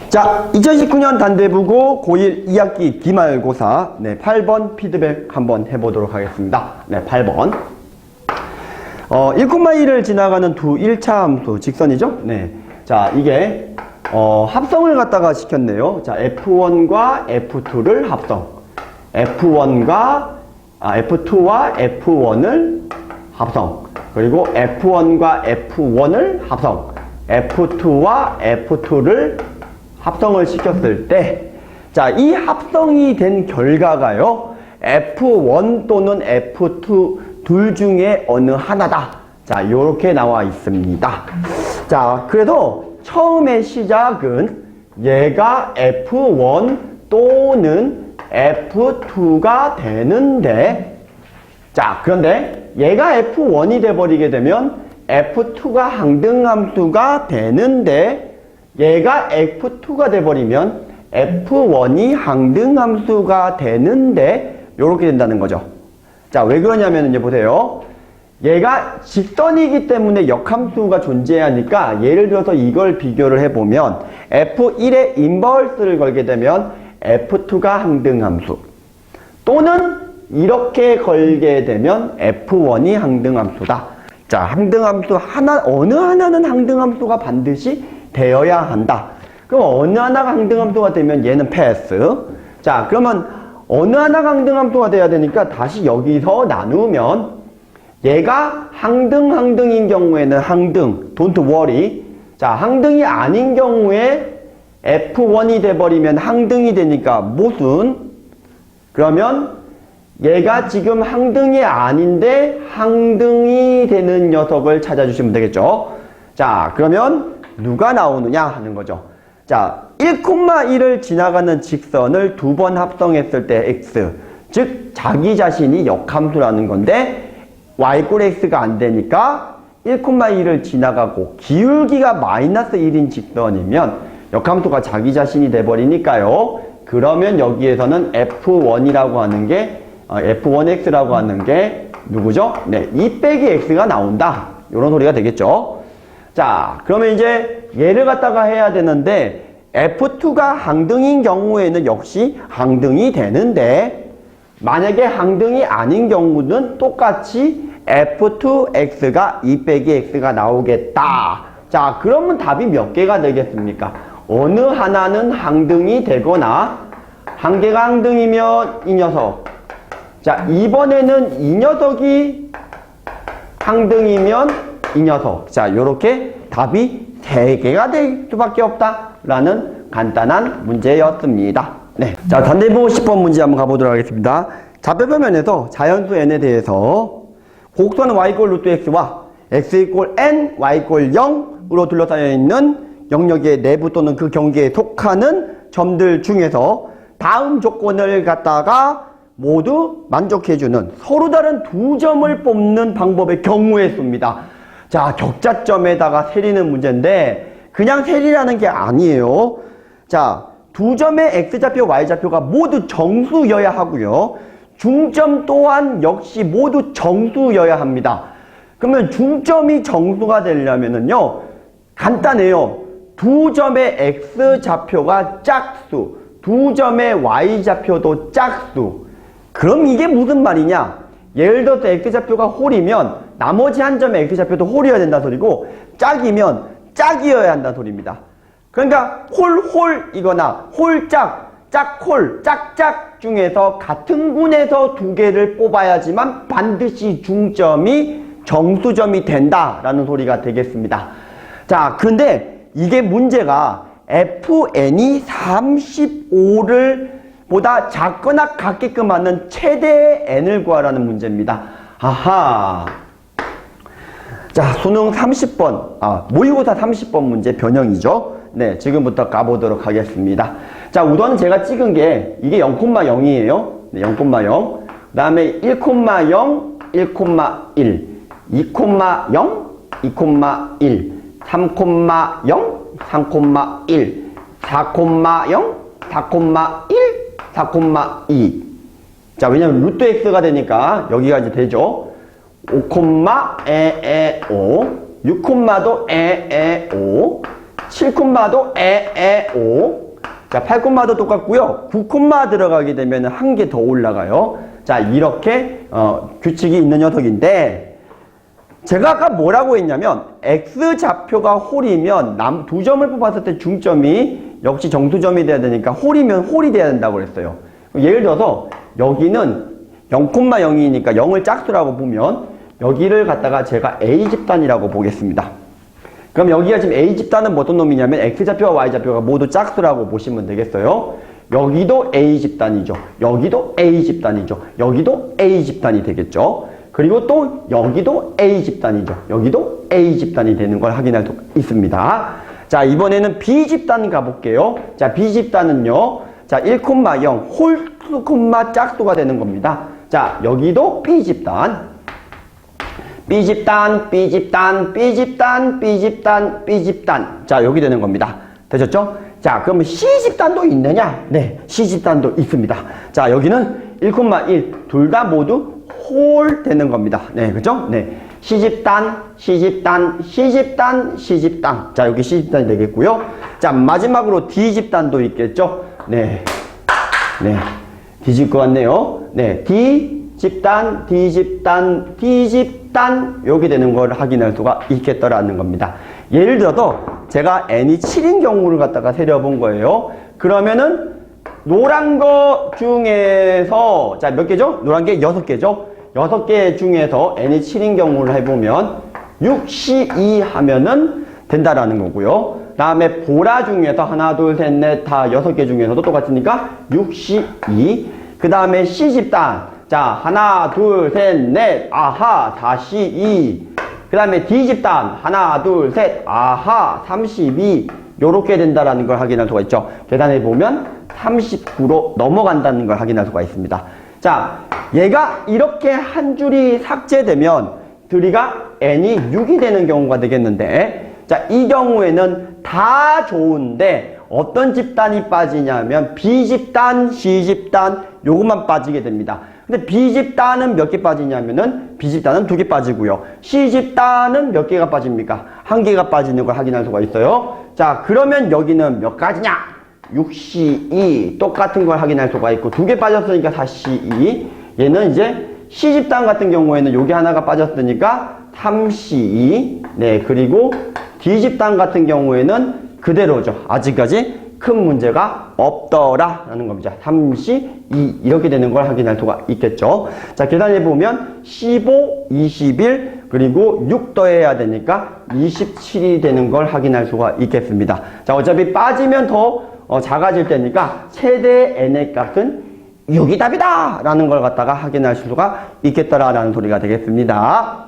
자, 2019년 단대부고 고1 2학기 기말고사 8번 피드백 한번 해보도록 하겠습니다. 8번 1,1을 지나가는 두 1차 함수 직선이죠? 자, 이게 합성을 갖다가 시켰네요. 자, F1과 F2를 합성. F2와 F1을 합성. 그리고 F1과 F1을 합성. F2와 F2를 합성을 시켰을 때, 자, 이 합성이 된 결과가요, F1 또는 F2 둘 중에 어느 하나다. 자, 요렇게 나와 있습니다. 자, 그래서 처음에 시작은 얘가 F1 또는 F2가 되는데, 자, 그런데 얘가 F1이 돼버리게 되면 F2가 항등함수가 되는데, 얘가 F2가 돼버리면 F1이 항등함수가 되는데, 요렇게 된다는 거죠. 자, 왜 그러냐면 이제 보세요. 얘가 직선이기 때문에 역함수가 존재하니까 예를 들어서 이걸 비교를 해보면 F1에 인버스를 걸게 되면 F2가 항등함수, 또는 이렇게 걸게 되면 F1이 항등함수다. 자, 항등함수 하나, 어느 하나는 항등함수가 반드시 되어야 한다. 그럼 어느 하나가 항등함수가 되면 얘는 패스. 자, 그러면 어느 하나가 항등함수가 돼야 되니까 다시 여기서 나누면 얘가 항등인 경우에는 항등, don't worry. 자, 항등이 아닌 경우에 F1이 돼버리면 항등이 되니까 무슨? 그러면 얘가 지금 항등이 아닌데 항등이 되는 녀석을 찾아주시면 되겠죠. 자, 그러면 누가 나오느냐 하는 거죠. 자, 1,1을 지나가는 직선을 두 번 합성했을 때 x, 즉 자기 자신이 역함수라는 건데 y = x가 안 되니까 1,1을 지나가고 기울기가 마이너스 1인 직선이면 역함수가 자기 자신이 돼버리니까요. 그러면 여기에서는 F1이라고 하는 게 F1x라고 하는 게 누구죠? 2 빼기 x가 나온다. 이런 소리가 되겠죠. 자, 그러면 이제 얘를 갖다가 해야 되는데 F2가 항등인 경우에는 역시 항등이 되는데, 만약에 항등이 아닌 경우는 똑같이 F2x가 2 빼기 x가 나오겠다. 자, 그러면 답이 몇 개가 되겠습니까? 어느 하나는 항등이 되거나, 한 개가 항등이면 이 녀석. 자, 이번에는 이 녀석이 항등이면 이 녀석. 자, 요렇게 답이 3개가 될 수밖에 없다라는 간단한 문제였습니다. 자, 단대부 10번 문제 한번 가보도록 하겠습니다. 좌표표면에서 자연수 n에 대해서 곡선 y = x와 x = n, y = 0으로 둘러싸여 있는 영역의 내부 또는 그 경계에 속하는 점들 중에서 다음 조건을 갖다가 모두 만족해주는 서로 다른 두 점을 뽑는 방법의 경우에 씁니다. 자, 격자점에다가 세리는 문제인데 그냥 세리라는 게 아니에요. 자, 두 점의 x좌표, y좌표가 모두 정수여야 하고요. 중점 또한 역시 모두 정수여야 합니다. 그러면 중점이 정수가 되려면은요, 간단해요. 두 점의 x좌표가 짝수, 두 점의 y좌표도 짝수. 그럼 이게 무슨 말이냐? 예를 들어서 x좌표가 홀이면 나머지 한 점의 x좌표도 홀이어야 된다는 소리고, 짝이면 짝이어야 한다는 소리입니다. 그러니까 홀이거나 홀짝, 짝홀, 짝짝 중에서 같은 군에서 두 개를 뽑아야지만 반드시 중점이 정수점이 된다라는 소리가 되겠습니다. 자, 근데 이게 문제가 fn이 35를 보다 작거나 같게끔 하는 최대의 n을 구하라는 문제입니다. 아하. 자, 수능 30번, 모의고사 30번 문제 변형이죠. 지금부터 가보도록 하겠습니다. 자, 우선 제가 찍은 게 이게 0,0이에요. 0,0. 그 다음에 1,0, 1,1, 2,0, 2,1, 3,0, 3,1, 4,0, 4,1, 4,2. 자, 왜냐면 루트 x가 되니까 여기가 이제 되죠. 5, 6도 5, 7콤마도 오. 자, 8콤마도 똑같고요. 9콤마 들어가게 되면 한 개 더 올라가요. 자, 이렇게 규칙이 있는 녀석인데 제가 아까 뭐라고 했냐면 X좌표가 홀이면 두 점을 뽑았을 때 중점이 역시 정수점이 돼야 되니까 홀이면 홀이 돼야 된다고 그랬어요. 예를 들어서 여기는 0,0이니까 0을 짝수라고 보면 여기를 갖다가 제가 A집단이라고 보겠습니다. 그럼 여기가 지금 A집단은 어떤 놈이냐면 X좌표와 Y좌표가 모두 짝수라고 보시면 되겠어요. 여기도 A집단이죠. 여기도 A집단이죠. 여기도 A집단이 되겠죠. 그리고 또 여기도 A집단이죠. 여기도 A집단이 되는 걸 확인할 수 있습니다. 자, 이번에는 B집단 가볼게요. 자, B집단은요. 자, 1,0 홀수, 짝수가 되는 겁니다. 자, 여기도 B집단. B집단, B집단, B집단, B집단, B집단. 자, 여기 되는 겁니다. 되셨죠? 자, 그러면 C집단도 있느냐? 네, C집단도 있습니다. 자, 여기는 1,1. 둘 다 모두 홀 되는 겁니다. 네, 그죠? 네. C집단, C집단, C집단, C집단. 자, 여기 C집단이 되겠고요. 자, 마지막으로 D집단도 있겠죠? 네. 네. 뒤질 것 같네요. 네. D집단, D집단, D집단. 여기 되는 걸 확인할 수가 있겠더라는 겁니다. 예를 들어서 제가 n이 7인 경우를 갖다가 세려본 거예요. 그러면은 노란 거 중에서 자, 몇 개죠? 노란 게 6개죠? 6개 중에서 n이 7인 경우를 해보면 6C2 하면은 된다라는 거고요. 그 다음에 보라 중에서 하나, 둘, 셋, 넷, 다 6개 중에서도 똑같으니까 6C2. 그 다음에 C집단. 자, 하나, 둘, 셋, 넷, 아하, 4C2. 그 다음에 D집단. 하나, 둘, 셋, 아하, 32. 요렇게 된다라는 걸 확인할 수가 있죠. 계산해보면 39로 넘어간다는 걸 확인할 수가 있습니다. 자, 얘가 이렇게 한 줄이 삭제되면 둘이가 n이 6이 되는 경우가 되겠는데, 자, 이 경우에는 다 좋은데 어떤 집단이 빠지냐면 B집단, C집단 요것만 빠지게 됩니다. 근데 B집단은 몇 개 빠지냐면은 B집단은 2개 빠지고요. C집단은 몇 개가 빠집니까? 1개가 빠지는 걸 확인할 수가 있어요. 자, 그러면 여기는 몇 가지냐? 6C2 똑같은 걸 확인할 수가 있고 2개 빠졌으니까 4C2. 얘는 이제 C집단 같은 경우에는 여기 하나가 빠졌으니까 3C2. 네, 그리고 D집단 같은 경우에는 그대로죠. 아직까지 큰 문제가 없더라 라는 겁니다. 3C2 이렇게 되는 걸 확인할 수가 있겠죠. 자, 계산해보면 15, 21 그리고 6 더해야 되니까 27이 되는 걸 확인할 수가 있겠습니다. 자, 어차피 빠지면 더 작아질 테니까 최대 n의 값은 6이 답이다 라는 걸 갖다가 확인할 수가 있겠더라라는 소리가 되겠습니다.